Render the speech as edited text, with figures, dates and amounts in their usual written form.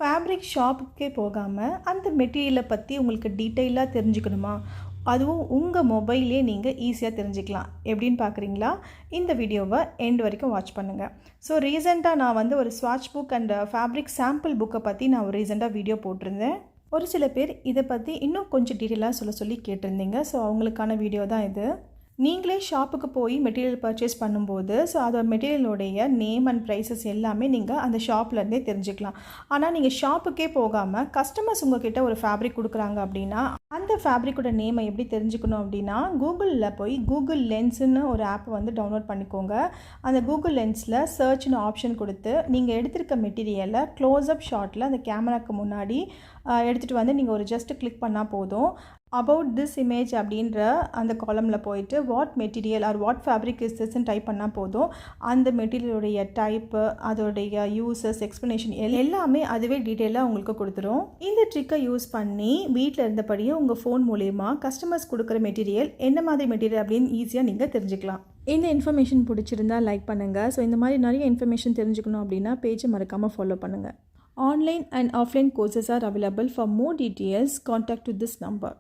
Fabric ஷாப்புக்கே போகாமல் அந்த மெட்டீரியலை பற்றி உங்களுக்கு டீட்டெயிலாக தெரிஞ்சுக்கணுமா? அதுவும் உங்கள் மொபைல்லே நீங்கள் ஈஸியாக தெரிஞ்சுக்கலாம். எப்படின்னு பார்க்குறீங்களா? இந்த வீடியோவை எண்ட் வரைக்கும் வாட்ச் பண்ணுங்கள். ஸோ ரீசெண்டாக நான் வந்து ஒரு ஸ்வாட்ச் புக் அண்ட் ஃபேப்ரிக் சாம்பிள் புக்கை பற்றி நான் ஒரு ரீசெண்டாக வீடியோ போட்டிருந்தேன். ஒரு சில பேர் இதை பற்றி இன்னும் கொஞ்சம் டீட்டெயிலாக சொல்லி கேட்டிருந்தீங்க. ஸோ அவங்களுக்கான வீடியோ தான் இது. நீங்களே ஷாப்புக்கு போய் மெட்டீரியல் பர்ச்சேஸ் பண்ணும்போது அதோட மெட்டீரியலோடைய நேம் அண்ட் ப்ரைஸஸ் எல்லாமே நீங்கள் அந்த ஷாப்லேருந்தே தெரிஞ்சுக்கலாம். ஆனால் நீங்கள் ஷாப்புக்கே போகாமல் கஸ்டமர்ஸ் உங்கள்கிட்ட ஒரு ஃபேப்ரிக் கொடுக்குறாங்க அப்படின்னா அந்த ஃபேப்ரிக்கோட நேமை எப்படி தெரிஞ்சுக்கணும் அப்படின்னா, கூகுளில் போய் கூகுள் லென்ஸ்னு ஒரு ஆப்பை வந்து டவுன்லோட் பண்ணிக்கோங்க. அந்த கூகுள் லென்ஸில் சர்ச்னு ஆப்ஷன் கொடுத்து நீங்கள் எடுத்திருக்க மெட்டீரியலை க்ளோஸ்அப் ஷாட்டில் அந்த கேமராக்கு முன்னாடி எடுத்துகிட்டு வந்து நீங்கள் ஒரு ஜஸ்ட்டு கிளிக் பண்ணால் போதும். அபவுட் திஸ் இமேஜ் அப்படின்ற அந்த காலமில் போயிட்டு what material are what fabric is திஸ்ன்னு டைப் பண்ணால் போதும். அந்த மெட்டீரியலுடைய டைப்பு, அதோடைய யூசஸ், எக்ஸ்ப்ளனேஷன் எல்லாமே அதுவே டீட்டெயிலாக உங்களுக்கு கொடுத்துரும். இந்த ட்ரிக்கை யூஸ் பண்ணி வீட்டில் இருந்தபடியே உங்கள் ஃபோன் மூலமா கஸ்டமர்ஸ் கொடுக்குற மெட்டீரியல் என்ன மாதிரி மெட்டீரியல் அப்படின்னு ஈஸியாக நீங்கள் தெரிஞ்சுக்கலாம். இந்த இன்ஃபர்மேஷன் பிடிச்சிருந்தா லைக் பண்ணுங்கள். ஸோ இந்த மாதிரி நிறைய இன்ஃபர்மேஷன் தெரிஞ்சுக்கணும் அப்படின்னா பேஜை மறக்காமல் ஃபாலோ பண்ணுங்கள். Online and offline courses are available. For more details, contact to this number.